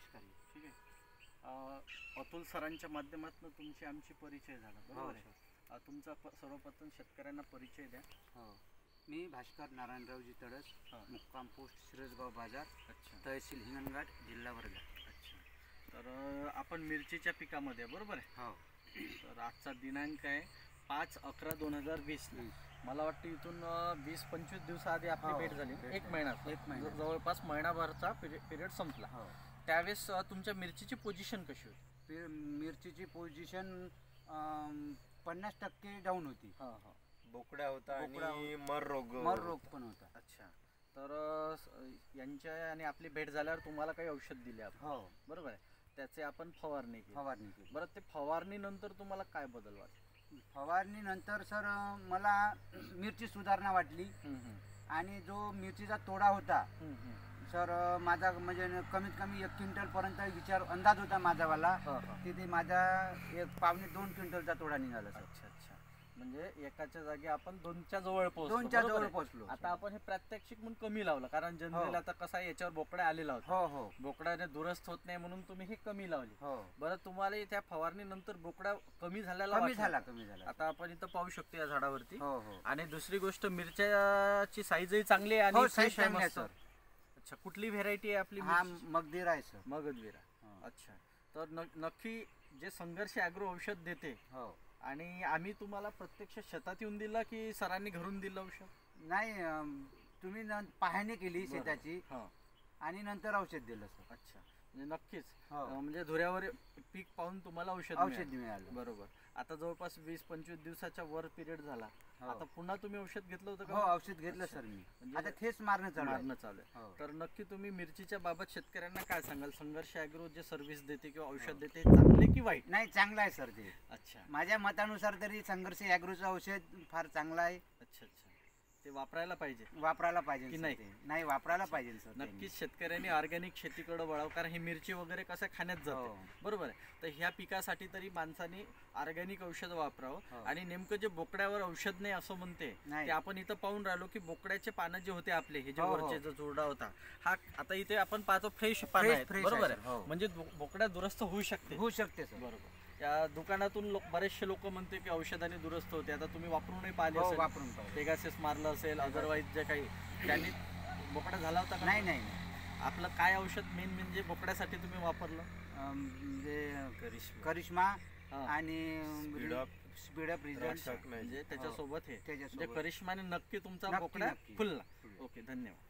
नमस्कार. ठीक आहे. अतुल सरांच्या माध्यमातून तुमची आमची परिचय झाला, बरोबर आहे. तुमचा सर्वप्रथम शेतकऱ्यांना परिचय द्या. हो, मी भास्कर नारायणरावजी तडस, मुक्काम पोस्ट शिरसगाव बाजार, तहसील हिंगणघाट, जिल्हा वर्धा. अच्छा, तर आपण मिरचीच्या पिकामध्ये बरोबर आहे. हो. तर आजचा दिनांक आहे 5/11/2020. मला वाटतं इथून 20-25 दिवसाआधी आपली भेट झाली. एक महिना जवळपास महिनाभरचा पिरियड संपला. त्यावेळेस तुमच्या मिरचीची पोझिशन कशी होती? मिरचीची पोझिशन 50% डाऊन होती. बोकड्या होता आणि मर रोग पण होता. अच्छा, तर यांच्या आणि आपली भेट झाल्यावर तुम्हाला काही औषध दिले आपण? हो, बरोबर आहे. त्याचे आपण फवारणी केली. बरं, ते फवारणीनंतर तुम्हाला काय बदल वाटला? फवारणीनंतर सर मला मिरची सुधारणा वाटली. आणि जो मिरचीचा तोडा होता सर माझा म्हणजे कमीत कमी 1 क्विंटलपर्यंत अंदाज होता माझावाला. तिथे माझा 1.25-2 क्विंटलचा तोडा निघाला सर. अच्छा अच्छा, म्हणजे एकाच्या जागी आपण 2च्या जवळ पोहोचलो. आता आपण हे प्रात्यक्षिक म्हणून कमी लावलं, कारण जनरल आता कसं आहे याच्यावर बोकड्या आलेला होता. हो, बोकड्याने दुरुस्त होत नाही म्हणून तुम्ही हे कमी लावली. बरं, तुम्हाला त्या फवारणीनंतर बोकड्या कमी झाला. आता आपण इथं पाहू शकतो या झाडावरती. आणि दुसरी गोष्ट, मिरच्याची साईजही चांगली आहे आणि फ्रेश आहे सर. अच्छा, कुठली व्हेरायटी आहे आपली? मगधीर आहे सर. मगधीर. अच्छा, तर नक्की जे संघर्ष ॲग्रो औषध देते. आणि आम्ही तुम्हाला प्रत्यक्ष शेतात येऊन दिला की सरांनी घरून दिलं औषध? नाही, तुम्ही पाहणी केली शेताची आणि नंतर औषध दिलं सर. अच्छा, म्हणजे नक्कीच म्हणजे धुऱ्यावर पीक पाहून तुम्हाला औषध मिळालं. बरोबर. आता जवळपास 20-25 दिवसाच्या वर पिरियड झाला. आता पुन्हा तुम्ही औषध घेतलं होतं का? हो, औषध घेतलं सर मी. आता थेच मारणं चालू आहे. तर नक्की तुम्ही मिरचीच्या बाबत शेतकऱ्यांना काय सांगाल? संघर्ष ॲग्रो जे सर्व्हिस देते किंवा औषध देते, चांगले की वाईट? नाही, चांगलं आहे सर ते. अच्छा, माझ्या मतानुसार तरी संघर्ष ॲग्रोचं औषध फार चांगलं आहे. अच्छा अच्छा, ते वापरायला पाहिजे की नाही? नाही, वापरायला पाहिजे सर. नक्कीच शेतकऱ्यांनी ऑर्गॅनिक शेतीकडे वळावं, कारण ही मिरची वगैरे कसं खाण्यात जाते. बरोबर आहे. तर ह्या पिकासाठी तरी माणसांनी ऑर्गॅनिक औषध वापरावं. आणि नेमकं जे बोकड्यावर औषध नाही असं म्हणते ते आपण इथं पाहून राहिलो की बोकड्याचे पानं जे होते आपले, हे जे वरचे जो चुरडा होता, हा आता इथे आपण पाहतो फ्रेश पानं आहेत. बरोबर आहे. म्हणजे बोकड्या दुरुस्त होऊ शकते सर. बरोबर. या दुकानातून बरेचसे लोक म्हणते की औषधाने दुरुस्त होते. आता तुम्ही वापरूनही पाहिले असेल, वापरून पेगासिस मारलं असेल, अदरवाईज जे काही, त्यांनी बोकडा झाला होता का? नाही. आपलं काय औषध मेन म्हणजे बोकड्यासाठी तुम्ही वापरलं? करिश्मा आणि स्पीडअप रिझल्ट, म्हणजे त्याच्यासोबत हे म्हणजे करिश्माने नक्की तुमचा बोकडा फुलला. ओके, धन्यवाद.